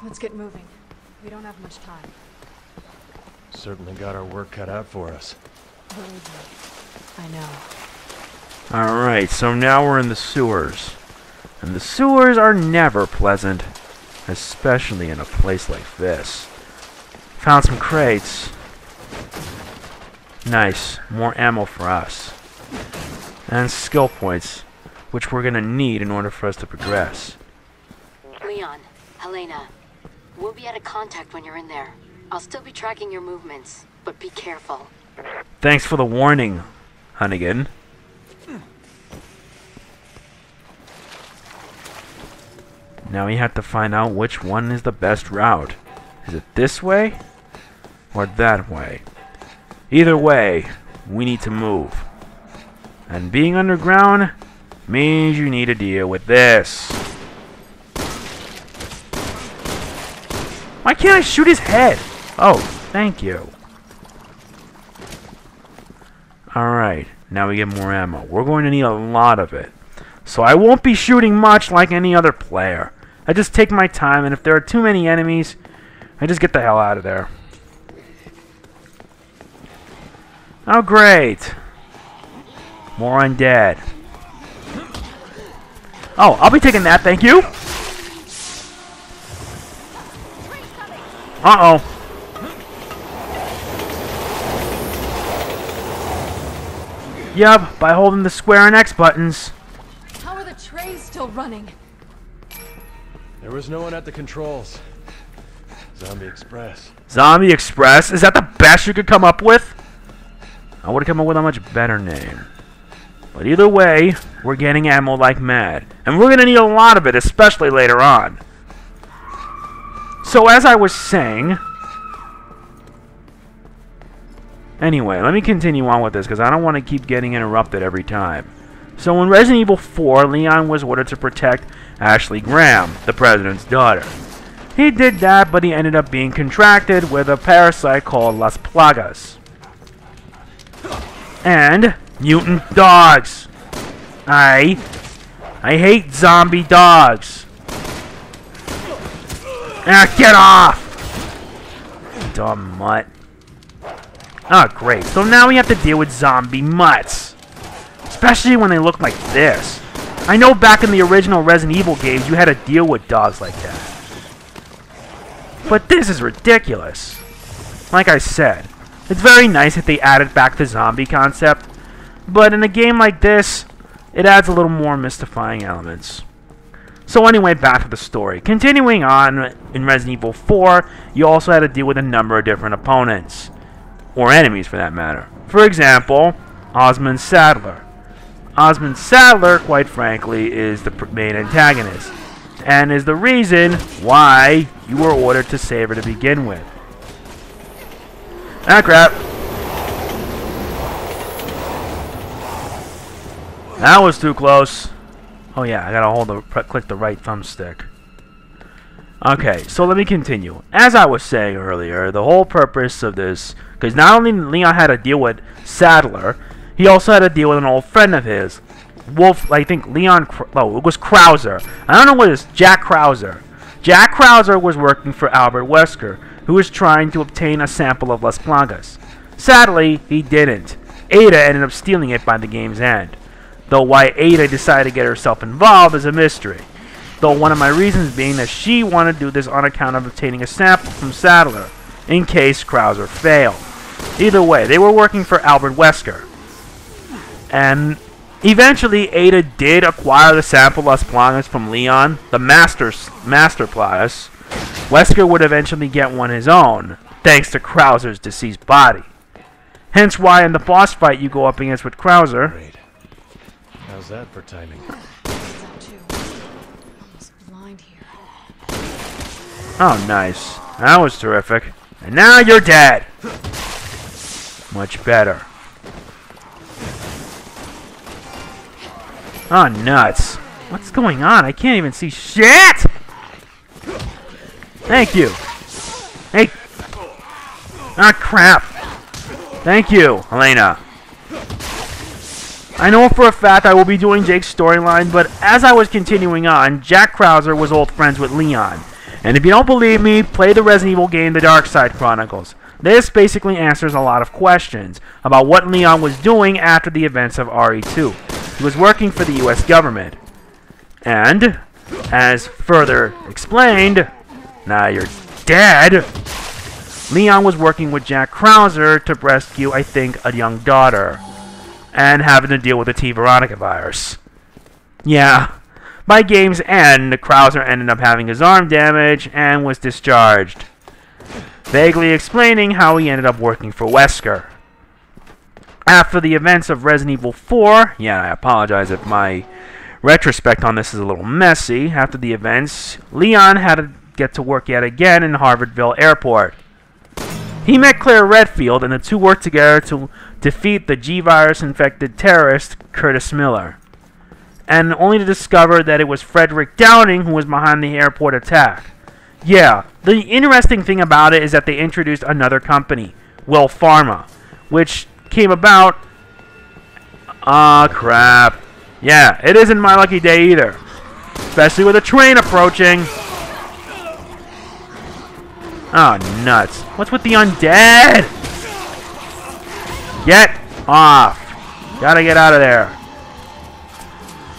Let's get moving. We don't have much time. Certainly got our work cut out for us. Believe me. I know. Alright, so now we're in the sewers. And the sewers are never pleasant. Especially in a place like this. Found some crates. Nice. More ammo for us. And skill points, which we're gonna need in order for us to progress. Leon, Helena, we'll be out of contact when you're in there. I'll still be tracking your movements, but be careful. Thanks for the warning, Hunnigan. Now we have to find out which one is the best route. Is it this way? Or that way? Either way, we need to move. And being underground means you need to deal with this. Why can't I shoot his head? Oh, thank you. Alright, now we get more ammo. We're going to need a lot of it. So I won't be shooting much like any other player. I just take my time, and if there are too many enemies, I just get the hell out of there. Oh, great. More undead. Oh, I'll be taking that, thank you. Uh-oh. Yup, by holding the square and X buttons. How are the trays still running? There was no one at the controls. Zombie Express. Zombie Express? Is that the best you could come up with? I would have come up with a much better name. But either way, we're getting ammo like mad. And we're going to need a lot of it, especially later on. So as I was saying... Anyway, let me continue on with this, because I don't want to keep getting interrupted every time. So in Resident Evil 4, Leon was ordered to protect Ashley Graham, the president's daughter. He did that, but he ended up being contracted with a parasite called Las Plagas. And mutant dogs. I hate zombie dogs. Ah, get off! Dumb mutt. Oh, great. So now we have to deal with zombie mutts. Especially when they look like this. I know back in the original Resident Evil games you had to deal with dogs like that. But this is ridiculous. Like I said, it's very nice that they added back the zombie concept. But in a game like this, it adds a little more mystifying elements. So anyway, back to the story. Continuing on, in Resident Evil 4, you also had to deal with a number of different opponents. Or enemies, for that matter. For example, Osmond Saddler. Osmond Saddler, quite frankly, is the main antagonist. And is the reason why you were ordered to save her to begin with. Ah, crap. That was too close. Oh yeah, I gotta click the right thumbstick. Okay, so let me continue. As I was saying earlier, the whole purpose of this, because not only Leon had to deal with Saddler, he also had to deal with an old friend of his, Wolf. I think Leon. Oh, it was Krauser. I don't know what it is. Jack Krauser. Jack Krauser was working for Albert Wesker, who was trying to obtain a sample of Las Plagas. Sadly, he didn't. Ada ended up stealing it by the game's end. Though why Ada decided to get herself involved is a mystery. Though one of my reasons being that she wanted to do this on account of obtaining a sample from Saddler, in case Krauser failed. Either way, they were working for Albert Wesker. And eventually, Ada did acquire the sample Las Plagas from Leon, the Master Plagas. Wesker would eventually get one his own, thanks to Krauser's deceased body. Hence why in the boss fight you go up against with Krauser. Great. How's that for timing? Oh, nice. That was terrific. And now you're dead. Much better. Oh, nuts. What's going on? I can't even see shit! Thank you. Hey. Ah, crap. Thank you, Helena. I know for a fact I will be doing Jake's storyline, but as I was continuing on, Jack Krauser was old friends with Leon. And if you don't believe me, play the Resident Evil game The Dark Side Chronicles. This basically answers a lot of questions about what Leon was doing after the events of RE2. He was working for the US government. And, as further explained, now you're dead, Leon was working with Jack Krauser to rescue, I think, a young daughter. And having to deal with the T. Veronica virus. Yeah. By game's end, Krauser ended up having his arm damaged and was discharged, vaguely explaining how he ended up working for Wesker. After the events of Resident Evil 4, yeah, I apologize if my retrospect on this is a little messy. After the events, Leon had to get to work yet again in Harvardville Airport. He met Claire Redfield, and the two worked together to defeat the G-virus-infected terrorist Curtis Miller, and only to discover that it was Frederick Downing who was behind the airport attack. Yeah, the interesting thing about it is that they introduced another company, Will Pharma, which came about... Ah, crap. Yeah, it isn't my lucky day either, especially with a train approaching. Oh, nuts. What's with the undead? Get off. Gotta get out of there.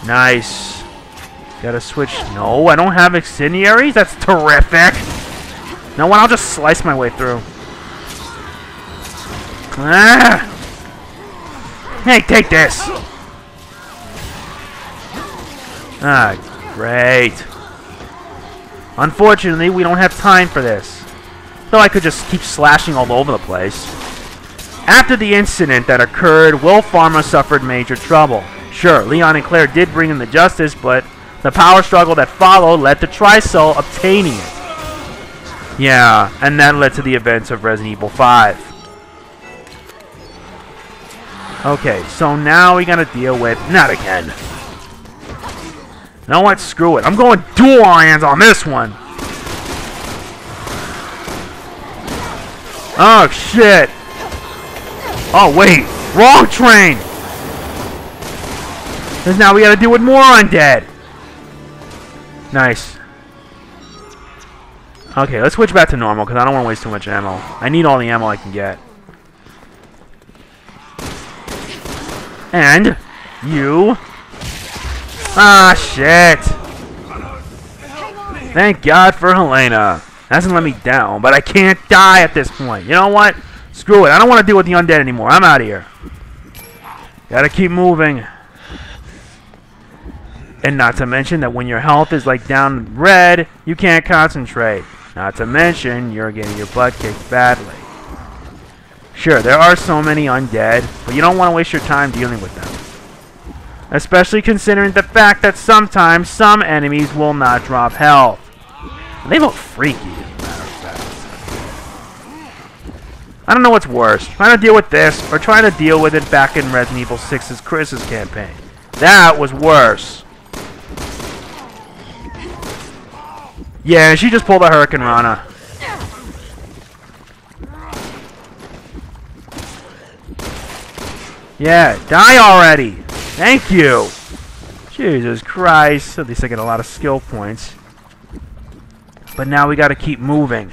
Nice. Gotta switch. No, I don't have incendiaries? That's terrific. No one, I'll just slice my way through. Ah. Hey, take this. Ah, great. Unfortunately, we don't have time for this. Though I could just keep slashing all over the place. After the incident that occurred, Will Pharma suffered major trouble. Sure, Leon and Claire did bring him to justice, but the power struggle that followed led to Tricell obtaining it. Yeah, and that led to the events of Resident Evil 5. Okay, so now we gotta deal with... Not again. You know what? Screw it. I'm going dual hands on this one. Oh, shit. Oh, wait. Wrong train. Because now we gotta deal with more undead. Nice. Okay, let's switch back to normal because I don't want to waste too much ammo. I need all the ammo I can get. And you... Ah, shit. Thank God for Helena. Hasn't let me down, but I can't die at this point. You know what? Screw it. I don't want to deal with the undead anymore. I'm out of here. Gotta keep moving. And not to mention that when your health is like down red, you can't concentrate. Not to mention, you're getting your butt kicked badly. Sure, there are so many undead, but you don't want to waste your time dealing with them. Especially considering the fact that sometimes some enemies will not drop health. They look freaky, as a matter of fact. I don't know what's worse, trying to deal with this, or trying to deal with it back in Resident Evil 6's Chris's campaign. That was worse. Yeah, she just pulled a Hurricane Rana. Yeah, die already! Thank you! Jesus Christ, at least I get a lot of skill points. But now we gotta keep moving.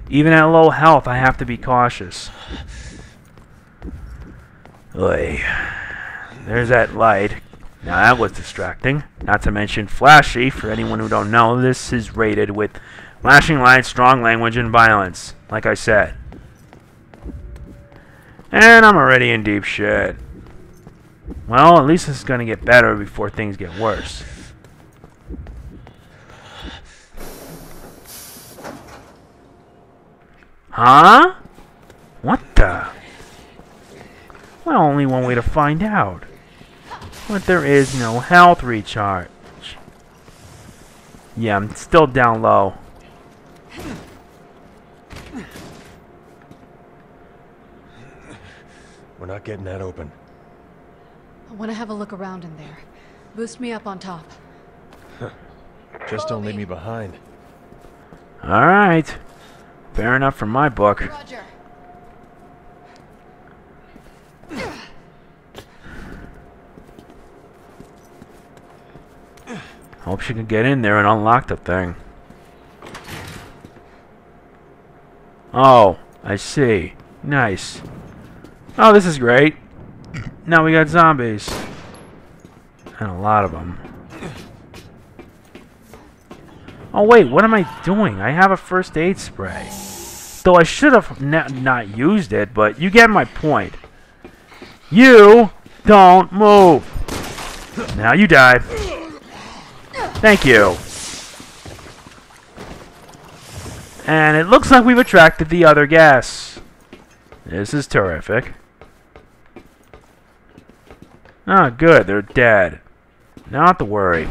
Even at low health, I have to be cautious. Oy. There's that light. Now that was distracting. Not to mention flashy. For anyone who don't know, this is rated with flashing lights, strong language, and violence. Like I said. And I'm already in deep shit. Well, at least this is gonna get better before things get worse. Huh? What the? Well, only one way to find out. But there is no health recharge. Yeah, I'm still down low. We're not getting that open. I want to have a look around in there. Boost me up on top. Just don't leave me behind. Alright. Fair enough from my book. Roger. Hope she can get in there and unlock the thing. Oh, I see. Nice. Oh, this is great. Now we got zombies. And a lot of them. Oh, wait, what am I doing? I have a first aid spray. Though I should have not used it, but you get my point. You don't move. Now you die. Thank you. And it looks like we've attracted the other gas. This is terrific. Ah, good. They're dead. Not to worry.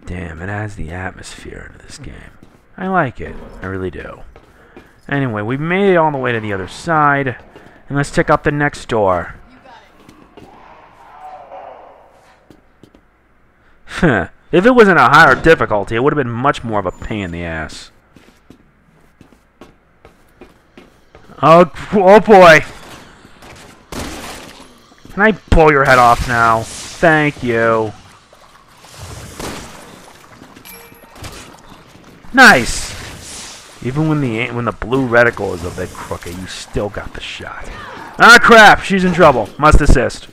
Damn, it adds the atmosphere into this game. I like it. I really do. Anyway, we made it all the way to the other side. And let's check out the next door. Huh. If it was in a higher difficulty, it would have been much more of a pain in the ass. Oh boy! Can I blow your head off now? Thank you. Nice! Even when the blue reticle is a bit crooked, you still got the shot. Ah crap! She's in trouble. Must assist.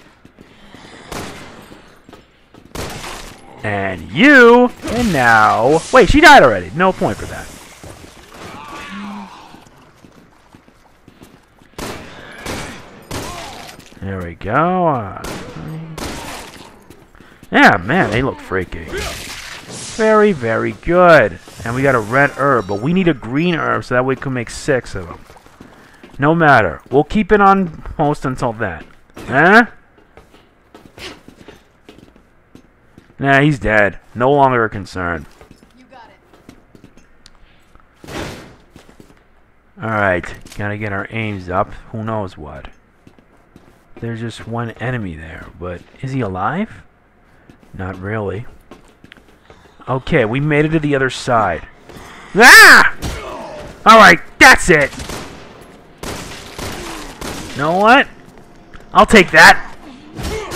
And you can now... Wait, she died already. No point for that. There we go. Yeah, man, they look freaky. Very, very good. And we got a red herb, but we need a green herb so that we can make 6 of them. No matter. We'll keep it on post until then. Huh? Nah, he's dead. No longer a concern. You got it. Alright, gotta get our aims up. Who knows what. There's just one enemy there, but is he alive? Not really. Okay, we made it to the other side. Ah! Alright, that's it! You know what? I'll take that.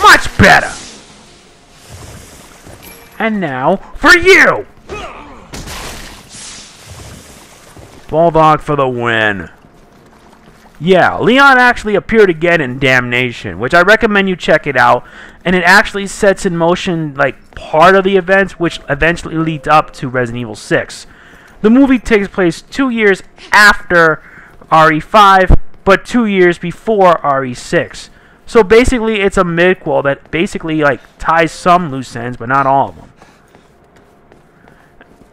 Much better! And now, for you! Bulldog for the win. Yeah, Leon actually appeared again in Damnation, which I recommend you check it out. And it actually sets in motion, like, part of the events, which eventually leads up to Resident Evil 6. The movie takes place 2 years after RE5, but 2 years before RE6. So basically, it's a midquel that basically, like, ties some loose ends, but not all of them.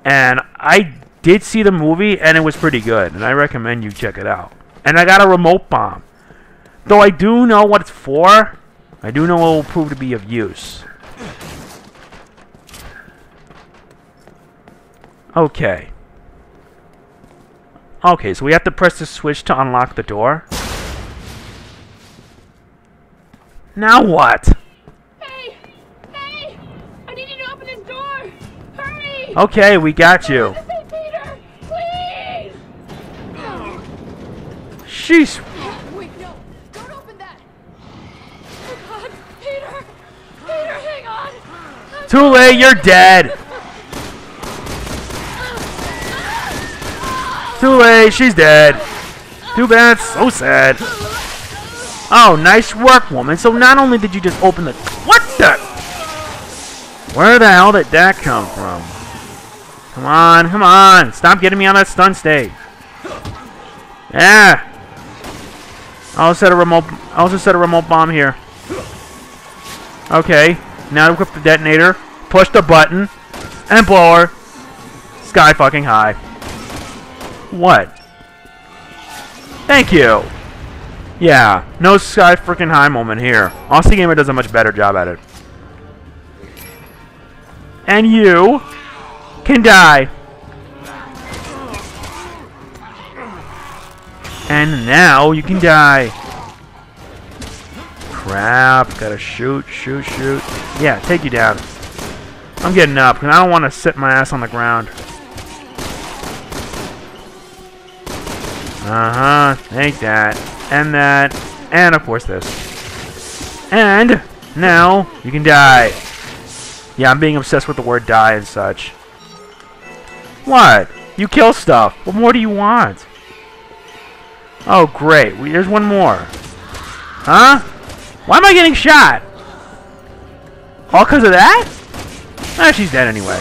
And I did see the movie, and it was pretty good, and I recommend you check it out. And I got a remote bomb. Though I do know what it's for, I do know it will prove to be of use. Okay. Okay, so we have to press the switch to unlock the door. Now what? Hey! Hey! I need you to open this door! Hurry! Okay, we got you. Say Peter! Please! Sheesh. Wait, no. Don't open that. Oh God! Peter! Peter, hang on! Too late, you're dead. Too late, she's dead. Too bad, so sad. Oh, nice work, woman. So not only did you just open the... What the... Where the hell did that come from? Come on, come on. Stop getting me on that stun state. Yeah. I'll set a remote bomb here. Okay. Now equip the detonator. Push the button. And blow her. Sky fucking high. What? Thank you. Yeah, no sky freaking high moment here. Aussie Gamer does a much better job at it. And you can die. And now you can die. Crap, gotta shoot. Yeah, take you down. I'm getting up, because I don't want to sit my ass on the ground. Uh-huh, take that. And that. And, of course, this. And now you can die. Yeah, I'm being obsessed with the word die and such. What? You kill stuff. What more do you want? Oh, great. There's one more. Huh? Why am I getting shot? All because of that? Ah, she's dead anyway.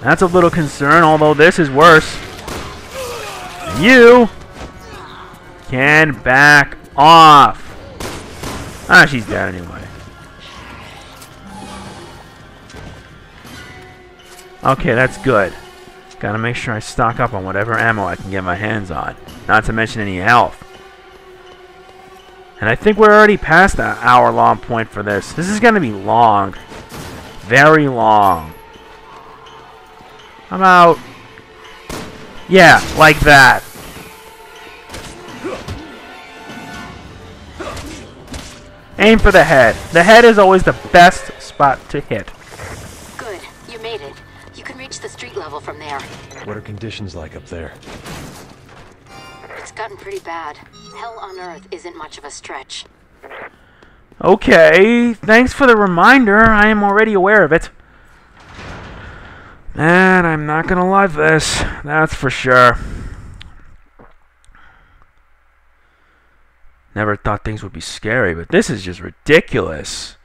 That's a little concern, although this is worse. You can back off. Ah, she's dead anyway. Okay, that's good. Gotta make sure I stock up on whatever ammo I can get my hands on. Not to mention any health. And I think we're already past the hour-long point for this. This is gonna be long. Very long. How about... yeah, like that. Aim for the head. The head is always the best spot to hit. Good. You made it. You can reach the street level from there. What are conditions like up there? It's gotten pretty bad. Hell on Earth isn't much of a stretch. Okay, thanks for the reminder. I am already aware of it. And I'm not gonna love this. That's for sure. Never thought things would be scary, but this is just ridiculous.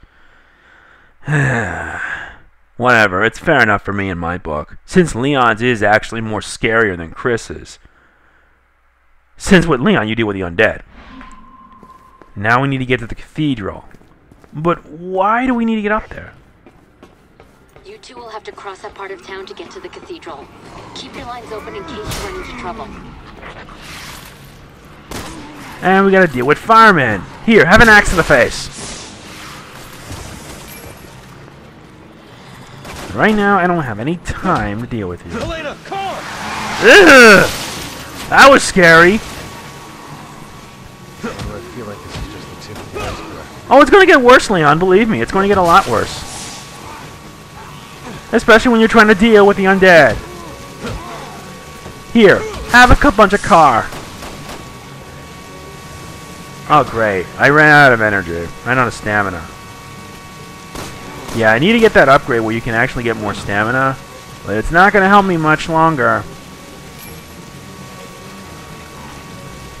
Whatever, it's fair enough for me in my book. Since Leon's is actually more scarier than Chris's. Since with Leon, you deal with the undead. Now we need to get to the cathedral. But why do we need to get up there? You two will have to cross that part of town to get to the cathedral. Keep your lines open in case you run into trouble. And we gotta deal with firemen. Here, have an axe to the face. Right now, I don't have any time to deal with you. Elena, car! Ugh! That was scary. I feel like this is just the tip of the iceberg. Oh, it's gonna get worse, Leon. Believe me, it's gonna get a lot worse. Especially when you're trying to deal with the undead. Here, have a bunch of car. Oh, great. I ran out of energy. Ran out of stamina. Yeah, I need to get that upgrade where you can actually get more stamina. But it's not going to help me much longer.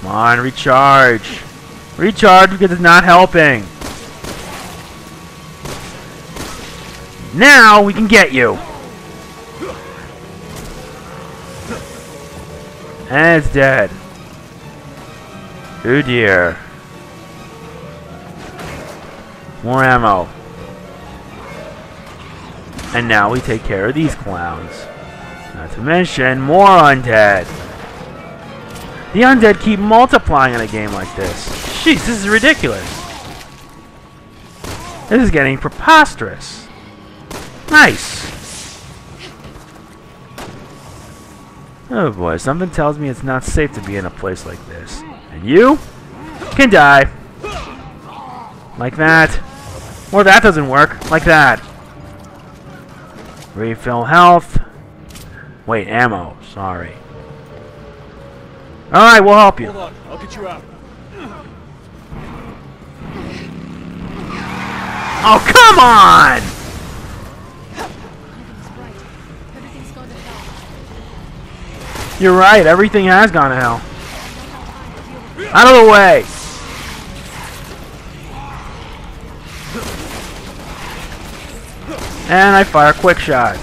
Come on, recharge. Recharge because it's not helping. Now we can get you. And it's dead. Oh dear. More ammo. And now we take care of these clowns. Not to mention more undead. The undead keep multiplying in a game like this. Jeez, this is ridiculous. This is getting preposterous. Nice. Oh boy, something tells me it's not safe to be in a place like this. And you can die. Like that. Or that doesn't work. Like that. Refill health. Wait, ammo. Sorry. Alright, we'll help you. Hold on, I'll get you out. Oh, come on! Everything's gone to hell. You're right, everything has gone to hell. Out of the way! And I fire quick shots.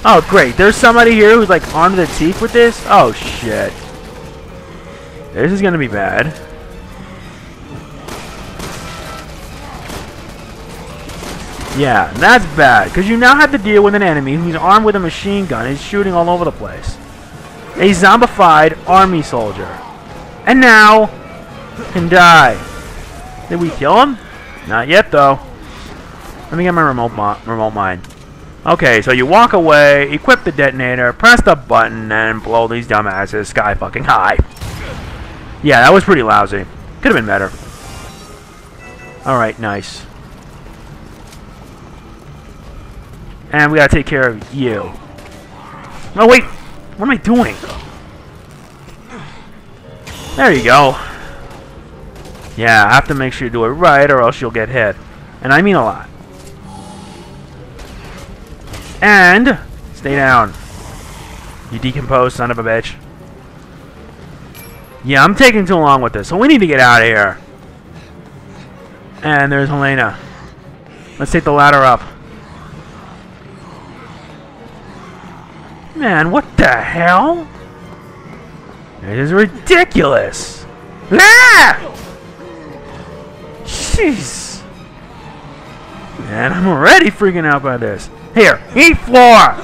Oh, great. There's somebody here who's like armed to the teeth with this? Oh, shit. This is gonna be bad. Yeah, that's bad, because you now have to deal with an enemy who's armed with a machine gun and is shooting all over the place. A zombified army soldier. And now, can die. Did we kill him? Not yet, though. Let me get my remote mine. Okay, so you walk away, equip the detonator, press the button, and blow these dumbasses sky fucking high. Yeah, that was pretty lousy. Could have been better. Alright, nice. And we gotta take care of you. Oh, wait! What am I doing? There you go. Yeah, I have to make sure you do it right or else you'll get hit. And I mean a lot. And stay down. You decomposed son of a bitch. Yeah, I'm taking too long with this, so we need to get out of here. And there's Helena. Let's take the ladder up. Man, what the hell? It is ridiculous. Ah! Jeez. Man, I'm already freaking out by this. Here, eat floor!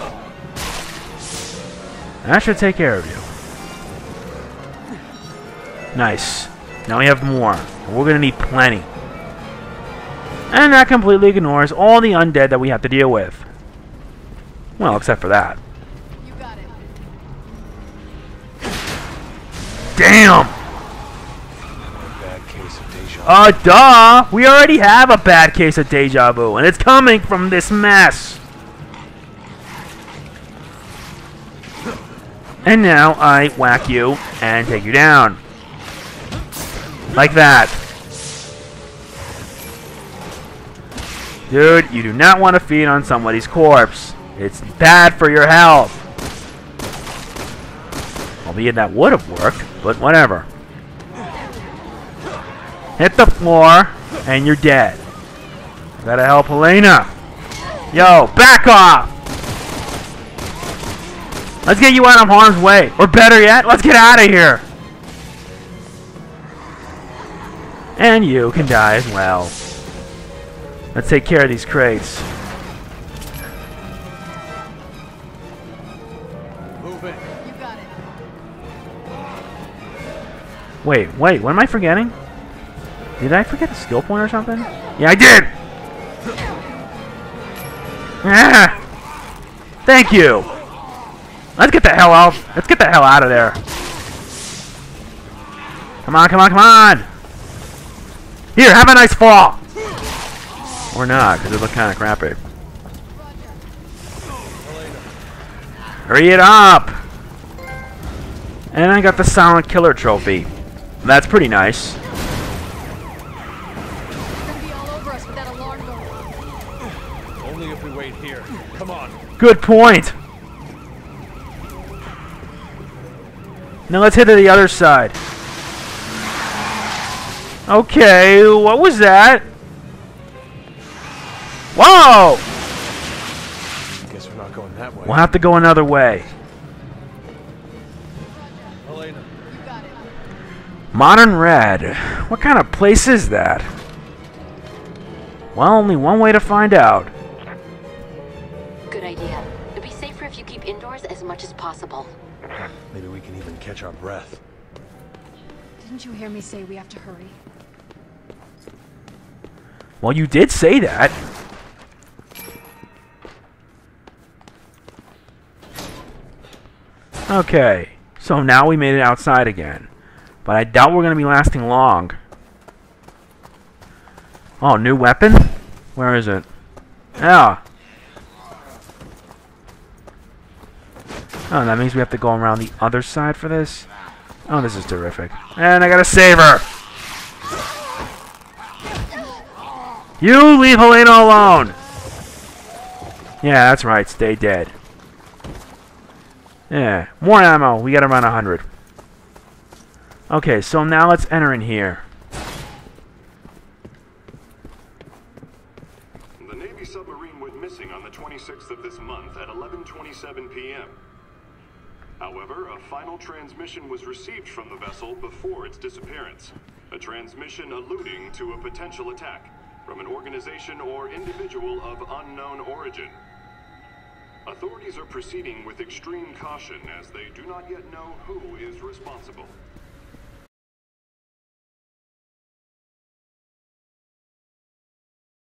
That should take care of you. Nice. Now we have more. We're gonna need plenty. And that completely ignores all the undead that we have to deal with. Well, except for that. You got it. Damn! Bad case of deja vu. Duh! We already have a bad case of deja vu, and it's coming from this mess. And now I whack you and take you down. Like that. Dude, you do not want to feed on somebody's corpse. It's bad for your health. Albeit that would have worked, but whatever. Hit the floor, and you're dead. Gotta help Helena. Yo, back off! Let's get you out of harm's way. Or better yet, let's get out of here. And you can die as well. Let's take care of these crates. Move it. You got it. Wait, what am I forgetting? Did I forget a skill point or something? Yeah, I did! Ah! Thank you! Let's get the hell out. Let's get the hell out of there. Come on, come on, come on! Here, have a nice fall! Or not, because it looked kind of crappy. Hurry it up! And I got the Silent Killer trophy. That's pretty nice. They're gonna be all over us with that alarm going off. Only if we wait here. Come on. Good point! Now let's hit to the other side. Okay, what was that? Whoa! Guess we're not going that way. We'll have to go another way. Helena. You got it. Modern Red. What kind of place is that? Well, only one way to find out. Good idea. It'd be safer if you keep indoors as much as possible. Maybe we can even catch our breath. Didn't you hear me say we have to hurry? Well, you did say that. Okay, so now we made it outside again. But I doubt we're going to be lasting long. Oh, new weapon? Where is it? Yeah. Oh, that means we have to go around the other side for this? Oh, this is terrific. And I gotta save her! You leave Helena alone! Yeah, that's right, stay dead. Yeah, more ammo. We got around 100. Okay, so now let's enter in here. The Navy submarine went missing on the 26th of this month at 11:27 p.m. However, a final transmission was received from the vessel before its disappearance. A transmission alluding to a potential attack from an organization or individual of unknown origin. Authorities are proceeding with extreme caution as they do not yet know who is responsible.